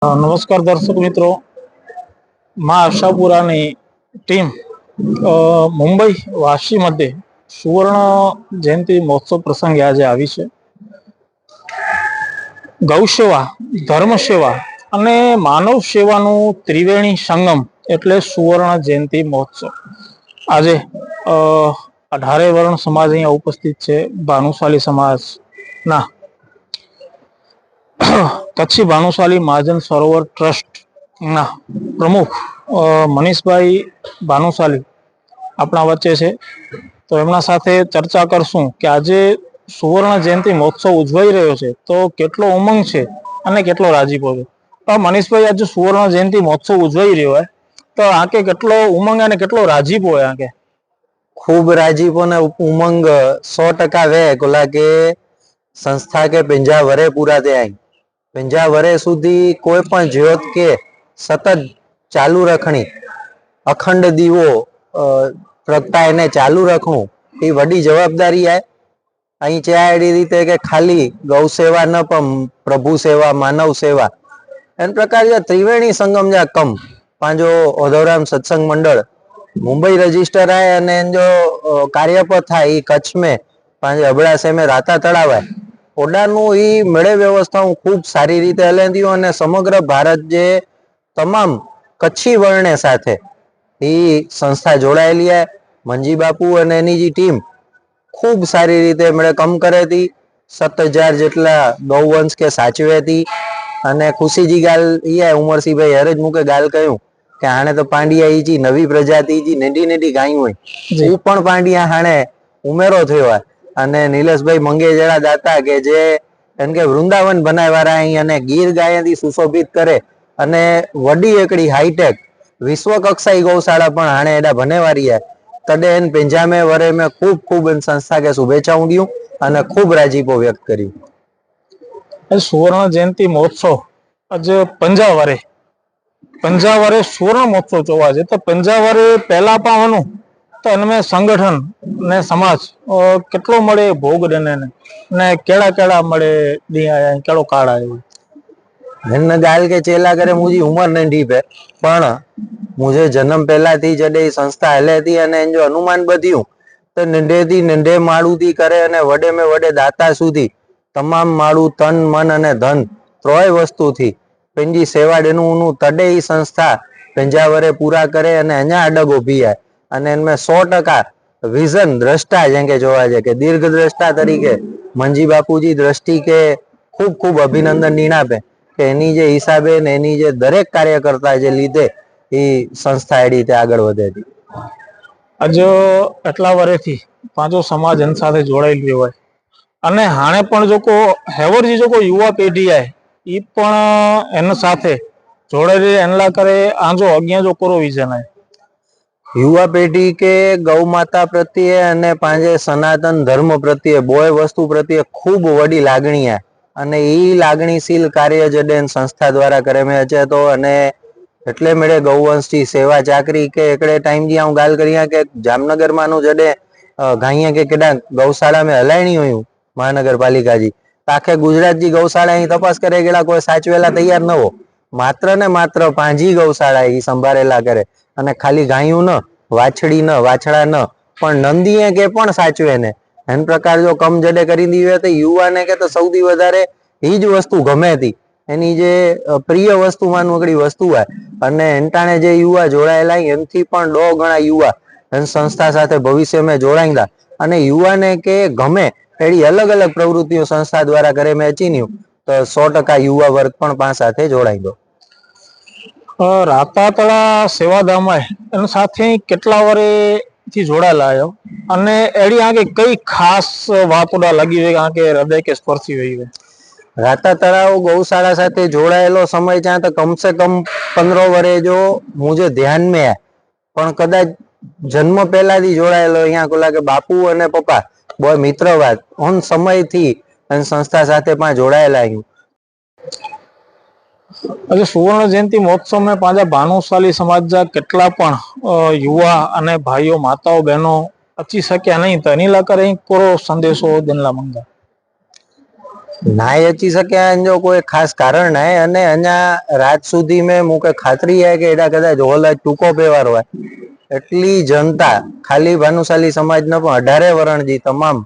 नमस्कार दर्शक मित्रों, माँ आशापुरानी टीम मुंबई वाशीमध्ये सुवर्ण जयंती महोत्सव प्रसंगे आज આવી છે। ગૌસેવા, ધર્મસેવા અને માનવ સેવાનું ત્રિવેણી સંગમ એટલે સુવર્ણ જયંતી મહોત્સવ। આજે 18 વર્ણ સમાજ અહીંયા ઉપસ્થિત છે। ભાનુશાલી સમાજના કચ્છી ભાનુશાલી મહાજન સરોવર ટ્રસ્ટ ના પ્રમુખ મનીષભાઈ ભાનુશાલી આપણા વચ્ચે છે। તો એમના સાથે ચર્ચા કરશું કે આજે સુવર્ણ જયંતી મહોત્સવ ઉજવાઈ રહ્યો છે તો કેટલો ઉમંગ છે અને કેટલો રાજીપો છે। તો મનીષભાઈ, આજે સુવર્ણ જયંતી મહોત્સવ ઉજવાઈ રહ્યો है તો આકે કેટલો ઉમંગ અને કેટલો રાજીપો है? આકે खूब राजीपो ने उमंग 100% वे कोला के संस्था के 50 वरे पूरा थे आई 50 वरे सुधी कोई पण ज्योत के सतत चालू रखनी, अखंड दीवो प्रगटाय ने चालू रखू ये वडी जवाबदारी है। अहीं चे एडी रीते के खाली गौ सेवा न पण प्रभु सेवा, मानव सेवा एन प्रकार जो त्रिवेणी संगम जा कम पांजो ओधवराम सत्संग मंडल मुंबई रजिस्टर है अने जो कार्यपद था ये कच्छ में पांच अबड़ासे में राता तड़ाव है ओडानु ई मेळे व्यवस्थाओं खूब सारी रीते हलेंदी अने समग्र भारत जे तमाम कच्छी वर्णे साथे ई संस्था जोड़ायेली है। मंजी बापू अने एनी जी टीम खूब सारी रीते मेळे कम करे थी। 7000 जेटला गौवंश के साचवे थी अने खुशीजी गाल ई है उमरसिंह भाई हरज मुके गाल कह्युं के हाणे तो पांडिया ई जी नवी प्रजाति जी नेडी नेडी गायूं होय ई पण पांडिया हाणे उमेरो थयो है अने नीलेशभाई मंगेजरा दाता के जे एन के वृंदावन बनायवारा अहीं अने गीर गायेथी सुशोभित करे अने वडी एकड़ी हाईटेक विश्व कक्षाई गौशाला पण हाणे एडा बनेवारी है तडे एन 50 वरे में खूब खूब एन संस्था के शुभेच्छाओं दियूं अने खूब राजीपो व्यक्त कर्युं। सुवर्ण जयंती महोत्सव आज 50 वरे सुवर्ण महोत्सव जोवा छे तो 50 वरे पहला पण तो एनमें संगठन ने समाज केटलो मळे भोग देने ने केड़ा केड़ा मळे दी आया केड़ो काळ आयो न गाल के चेला करे मुझी उम्र नंढी पे पण मुझे जन्म पहला थी जडे संस्था हले थी अने जो अनुमान बध्युं तो नंढे थी नंढे माळू थी करे अने वडे में वडे दाता सुधी तमाम माळू तन मन अने धन त्रोय वस्तु थी पंजी सेवा देनु तडे ई संस्था 50 वरे पूरा करे अने अञा अडग उभी है अने इनमें 100% विजन दृष्टा जेंके जोवा छे के दीर्घ दृष्टा तरीके मंजी बापूजी दृष्टि के खूब खूब अभिनंदन नीनापे के एनी जे हिसाबे ने एनी जे दरेक कार्यकर्ता जे लीधे ई संस्था एडी ते आगळ वधे थी। आज એટલા વર્ષથી પાંચો સમાજ એન સાથે જોડાયેલી હોય અને હાણે પણ જો કો હેવરજી જો કો યુવા પેઢી આય ई पण एन साथे जोड़े एनला करे आजो अज्ञा जो करो विजन है युवा पेढ़ी के गौ माता प्रत्ये अने पांजे सनातन धर्म प्रत्ये बोय वस्तु प्रत्ये खूब वडी लागणी है अने ई लागणीशील कार्य जडे संस्था द्वारा करे में अचे तो अने एटले मेळे गौवंश की सेवा चाकरी के एकड़े टाइम जी हूँ गाल करिया के जामनगर मानु जडे गाइया के केडा गौशाला में हलायणी हुई महानगर पालिका जी आखे गुजरात जी गौशाला ही तपास करे गेला कोई साचवेला तैयार न हो मात्र ने मात्र 5 गौशाला ही संभारेला करे अने खाली गायूं न वाछड़ी न वाछड़ा न पण नंदीए के पण साचवे ने एन प्रकार जो कम जडे करी दीवे तो युवा ने के तो सौथी वधारे ई ज वस्तु गमे थी एनी जे प्रिय वस्तु मानु एकड़ी वस्तु है अने एंटाणे जे युवा जोड़ायेला एमथी पण 100 गणा युवा एन संस्था साथे भविष्य में जोड़ाईंदा अने युवा ने के गमे एडी अलग अलग प्रवृत्तिओ संस्था द्वारा करे में अचीन्यू तो 100% युवा वर्ग पण पास साथे जोड़ाई दो। रातातळा सेवाधाम एन साथे केटला वरे थी जोड़ायेला आयो अने एडी आगे कई खास वातोडा लगी वे आके हृदय के स्पर्शी हुई है। राता तलाव गौशाला साथे जोड़ायेलो समय चाहे तो कम से कम 15 वरे जो मुझे ध्यान में है पण कदाच जन्म पहला थी जोड़ायेलो यहाँ कोला के बापू अने पप्पा बोय मित्रवाद उन समय थी अन संस्था साथे पण जोड़ायेला हूँ। अच्छा, सुवर्ण जयंती महोत्सव में पांजा भानुशाली समाज जा केटला पण युवा अने भाईओ माताओ बहनों अची सक्या नहीं तो एनी लाकर कोरो संदेशो देनला मंगा। નાય અચી શક્યા જો કોઈ ખાસ કારણ નાય અને અહીંયા રાત સુધી મેં મૂકે ખાતરી હે કે એડા કદાચ હોલ જ ટૂંકો વ્યવહાર હોય એટલી જનતા ખાલી ભાનુશાલી સમાજ ન પણ 18 વરણજી તમામ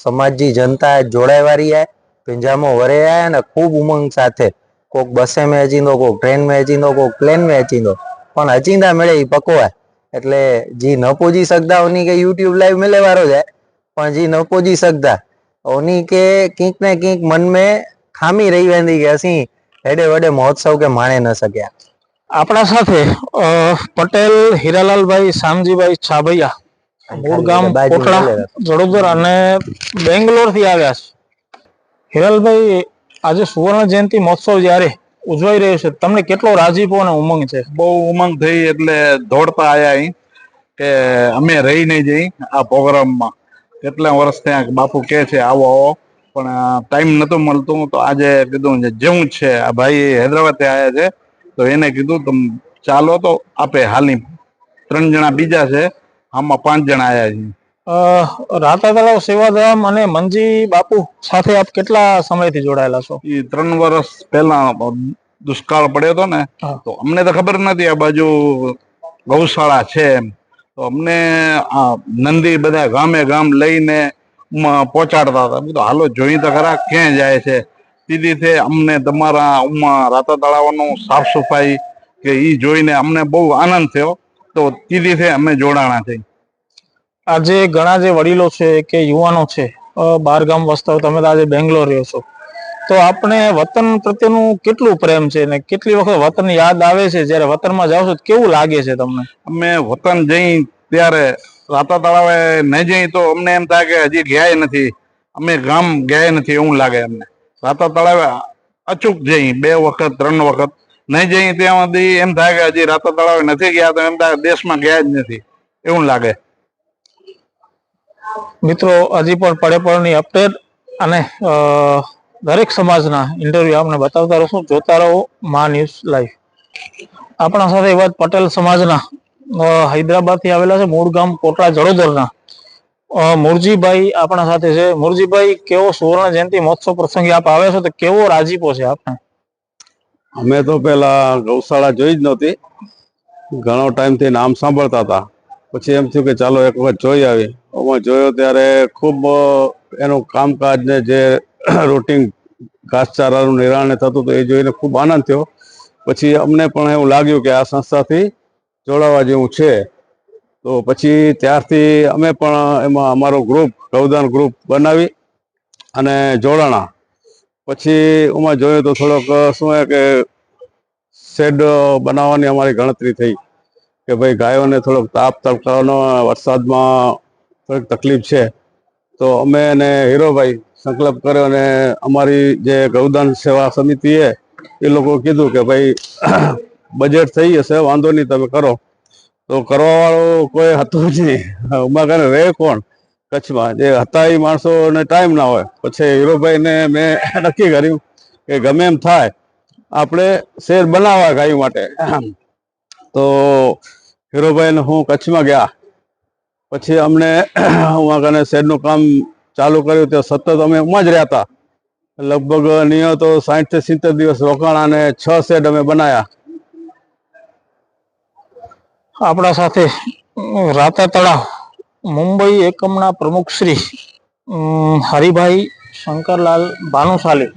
સમાજની જનતા જોડાયવારી હે પિંજામાં વરે આયા ને ખૂબ ઉમંગ સાથે કોક બસે में अचींदो कोक ट्रेन में अचींदो कोक प्लेन में अचींदो पण अचींदा मिले ई पको है એટલે जी न पहुंची सकता उन्हीं के यूट्यूब लाइव मिले वारो जाए पण जी न पहुंची सकता उन्हीं के किंक ने किंक मन में खामी रही वेंदी के असी एडे वडे महोत्सव के माणे न सक्या આપણા સાથે પટેલ હીરાલાલભાઈ શામજીભાઈ છાભૈયા મૂળ ગામ કોટડા જડોદર અને બેંગ્લોર થી આવ્યા છે. હિરાલભાઈ, આજે સુવર્ણ જયંતિ મહોત્સવ જ્યારે ઉજવાઈ રહ્યો છે તમને કેટલો રાજીપો અને ઉમંગ છે? બહુ ઉમંગ થઈ એટલે દોડતા આયા અહીં કે અમે રહી નહીં જઈ આ પ્રોગ્રામમાં. કેટલા વર્ષ ત્યાં બાપુ કે છે આવો આવો, પણ ટાઈમ નતો મળતો. તો આજે કીધું જેવું છે આ ભાઈ હૈદરાબાદ થી આવ્યા છે તો એને કીધું તમે ચાલો તો આપે હાલી. 3 જણા બીજા છે, આમાં 5 જણા આવ્યા છે. રાતા તળાવ સેવાધામ અને મંજી બાપુ સાથે આપ કેટલા સમયથી જોડાયેલા છો? એ 3 વર્ષ પહેલા દુષ્કાળ પડ્યો હતો ને, તો અમને તો ખબર નથી આ બાજુ ગૌશાળા છે એમ. તો અમને નંદી બધા ગામે ગામ લઈને પહોંચાડતા હતા. બધું હાલો જોઈ તો ખરા ક્યાં જાય છે. સીધી અમને તમારા રાતા તળાવનું સાફ સફાઈ કે ઈ જોઈને અમને બહુ આનંદ થયો. તો સીધી અમે જોડાણા છે. આજે ઘણા જે વડીલો છે કે યુવાનો છે બહાર ગામ વસતા હોય, તમે તો આજે બેંગ્લોર રહ્યો છો, તો આપણે વતન પ્રત્યેનું કેટલું પ્રેમ છે ને કેટલી વખત વતન યાદ આવે છે? જ્યારે વતનમાં જાવ છો કેવું લાગે છે તમને? અમે વતન જઈ ત્યારે રાતા તળાવે નહીં જઈ તો અમને એમ થાય કે હજી ગયા નથી, અમે ગામ ગયા નથી એવું લાગે અમને. રાતા તળાવે અચૂક જઈ 2 વખત 3 વખત નહીં જઈ ત્યાં સુધી એમ થાય કે હજી રાતા તળાવે નથી ગયા, તો એમ થાય દેશમાં ગયા જ નથી એવું લાગે. મિત્રો, હજી પણ પડે પડની અપડેટ અને દરેક સમાજના ઇન્ટરવ્યુ આપણે બતાવતા રહીશું. જોતા રહો મા ન્યૂઝ લાઈવ. આપણા સાથે એવા પટેલ સમાજના હૈદરાબાદ થી આવેલા છે, મૂળ ગામ કોટડા જડોદરના મુરજીભાઈ આપણા સાથે છે. મુરજીભાઈ, કેવો સુવર્ણ જયંતિ મહોત્સવ પ્રસંગે આપ આવ્યા છો તો કેવો રાજીપો છે આપને? અમે તો પેલા ગૌશાળા જોઈ જ નહોતી, ઘણો ટાઈમ થી નામ સાંભળતા હતા. પછી એમ થયું કે ચાલો એક વખત જોઈ આવી. અમે જોયો ત્યારે ખૂબ એનું કામકાજ ને જે રૂટીન ઘાસચારાનું નિરાણ થતું હતું એ જોઈને ખૂબ આનંદ થયો. પછી અમને પણ એવું લાગ્યું કે આ સંસ્થાથી જોડાવા જેવું છે. તો પછી ત્યારથી અમે પણ એમાં અમારો ગ્રુપ ગૌદાન ગ્રુપ બનાવી અને જોડાણા. પછી એમાં જોયું તો થોડોક શું હે કે શેડ બનાવવાની અમારી ગણતરી થઈ કે ભાઈ ગાયોને થોડોક તાપ તડકાનો વરસાદમાં થોડીક તકલીફ છે. તો અમે અને હીરોભાઈ સંકલ્પ કર્યો અને અમારી જે ગૌદાન સેવા સમિતિ એ લોકો કીધું કે ભાઈ બજેટ થઈ જશે, વાંધો નહીં, તમે કરો. તો કરવા વાળું કોઈ હતું જ નહીં. ઉમા કરે રહે કોણ કચ્છમાં? જે હતા એ માણસોને ટાઈમ ના હોય. પછી હીરોભાઈને મેં નક્કી કર્યું કે ગમે એમ થાય આપણે શેર બનાવવા ગાયો માટે. તો હીરોભાઈ ને હું કચ્છમાં ગયા. પછી અમને ઉમાકાને શેડનું કામ ચાલુ કર્યું. તે સતત અમે ઉમાં જ રહ્યા હતા. લગભગ નિયમ તો 60 થી 70 દિવસ રોકાણા અને 6 શેડ અમે બનાવ્યા. આપણા સાથે રાતા તળાવ મુંબઈ એકમના પ્રમુખ શ્રી હરિભાઈ શંકરલાલ ભાનુશાલી.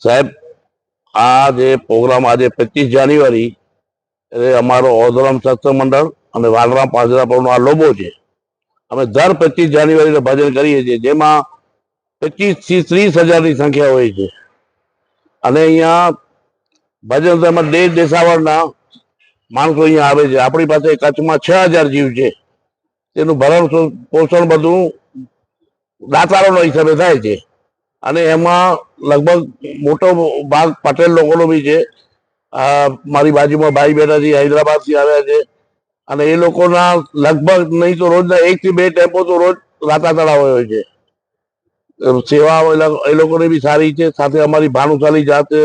સાહેબ, આ જે પ્રોગ્રામ આજે 25 જાન્યુઆરી એ અમારો ઓધરામ સત્સંગ મંડળ અને વાગરામ પાંજરાપોળનો આ લોબો છે. અમે દર 25 જાન્યુઆરીને ભજન કરીએ છીએ, જેમાં 25 થી 30 હજારની સંખ્યા હોય છે. અને અહીંયા ભજન તેમાં દેશ દેશાવરના માણસો અહીંયા આવે છે. આપણી પાસે કચ્છમાં 6000 જીવ છે. તેનું ભરણ પોષણ બધું દાતારોનો હિસાબે થાય છે. અને એમાં લગભગ મોટો ભાગ પટેલ લોકોનો બી છે. મારી બાજુમાં ભાઈ બેઠા છે, હૈદરાબાદ થી આવ્યા છે. અને એ લોકોના લગભગ નહીં તો રોજના 1 થી 2 ટેમ્પો તો રોજ રાતા તળાવ હોય છે. સેવા એ લોકોની બી સારી છે. સાથે અમારી ભાનુશાલી જાતે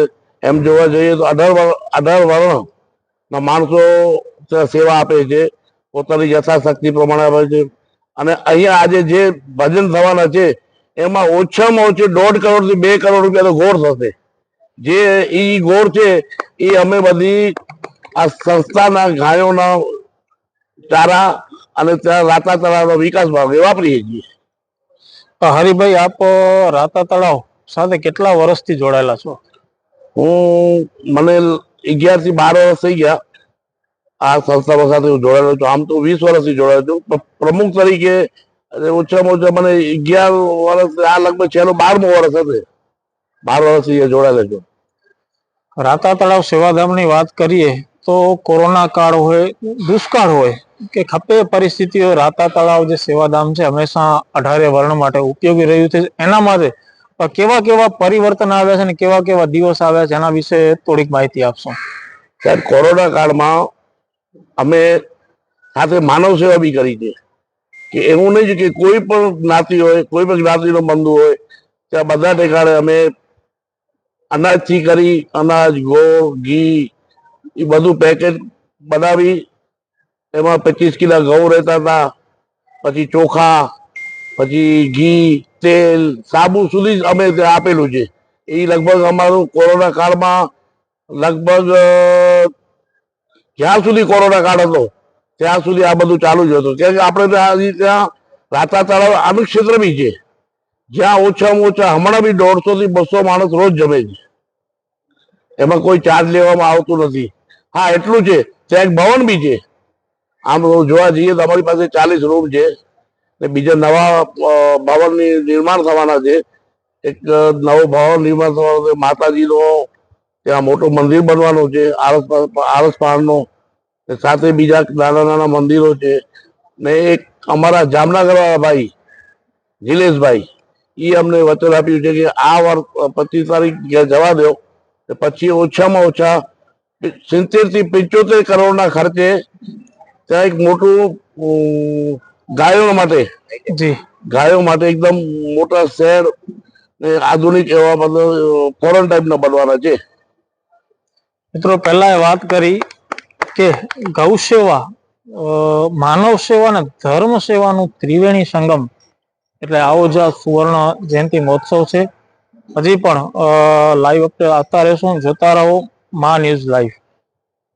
એમ જોવા જઈએ તો 18 વર્ણના માણસો સેવા આપે છે, પોતાની યથાશક્તિ પ્રમાણે આપે છે. અને અહીંયા આજે જે ભજન થવાના છે એમાં ઓછામાં ઓછી 1.5 કરોડ થી 2 કરોડ રૂપિયા તો ગોળ થશે. જે ઈ ગોળ છે એ અમે બધી આ સંસ્થાના ગાયોના ચારા અને ત્યાં રાતા તળાવનો વિકાસ ભાગે વાપરીએ છીએ. હરિભાઈ, આપ રાતા તળાવ સાથે કેટલા વર્ષથી જોડાયેલા છો? મને 11 થી 12 વર્ષ થઈ ગયા આ સંસ્થા સાથે હું જોડાયેલો છું. આમ તો 20 વર્ષથી જોડાયેલો છું, પણ પ્રમુખ તરીકે ઓછામાં ઓછા મને 11 વર્ષ, આ લગભગ છેલ્લો 12મું વર્ષ હશે. 12 વર્ષથી જોડાયેલો છું. રાતા તળાવ સેવાધામની વાત કરીએ તો કોરોના કાળ હોય, દુષ્કાળ હોય કે ખપે પરિસ્થિતિ હોય, રાતા તળાવ જે સેવાધામ છે હંમેશા 18 વર્ણ માટે ઉપયોગી રહ્યું છે. એના માટે કેવા કેવા પરિવર્તન આવ્યા છે અને કેવા કેવા દિવસ આવ્યા છે, એના વિશે થોડીક માહિતી આપશો? સાહેબ, કોરોના કાળમાં અમે સાથે માનવ સેવા બી કરી છે. કે એવું નહીં કે કોઈ પણ જ્ઞાતિ હોય, કોઈ પણ જ્ઞાતિનો બંધુ હોય, ત્યાં બધા ઠેકાણે અમે અનાજથી કરી, અનાજ, ગોળ, ઘી એ બધું પેકેજ બનાવી, એમાં 25 કિલો ઘઉં રહેતા હતા, પછી ચોખા, પછી ઘી, તેલ, સાબુ સુધી અમે ત્યાં આપેલું છે. એ લગભગ અમારું કોરોના કાળમાં લગભગ જ્યાં સુધી કોરોના કાળ હતો ત્યાં સુધી આ બધું ચાલુ જ હતું. કેમ કે આપણે ત્યાં રાતા તળાવ આનું ક્ષેત્ર બી છે જ્યાં ઓછામાં ઓછા હમણાં બી 150 થી 200 માણસ રોજ જમે છે. એમાં કોઈ ચાર્જ લેવામાં આવતું નથી. હા, એટલું છે, ત્યાં એક ભવન બી છે. આમ જોવા જઈએ તો અમારી પાસે 40 રૂમ છે ને બીજા નવા ભવનની નિર્માણ થવાના છે. એક નવો ભવન નિર્માણ થવાનો છે. માતાજીનો ત્યાં મોટું મંદિર બનવાનું છે આરસ પહાડનો. સાથે બીજા નાના નાના મંદિરો છે. ને એક અમારા જામનગર ભાઈ નિલેશભાઈ, એ અમને વચન આપ્યું છે કે આ વર્ષ 25 તારીખ જવા દો, પછી ઓછામાં ઓછા 70 થી 75 કરોડના ખર્ચે ત્યાં એક મોટું ગાયો માટે એકદમ મોટા શહેર ને આધુનિક એવા મતલબ ફોરેન ટાઈપના બનવાના છે. મિત્રો, પહેલા એ વાત કરી કે ગૌ સેવા, માનવ સેવા અને ધર્મ સેવાનું ત્રિવેણી સંગમ એટલે આવો જ સુવર્ણ જયંતિ મહોત્સવ છે. હજી પણ લાઈવ અપડેટ આપતા રહેશું. જોતા રહો માં ન્યૂઝ લાઈવ.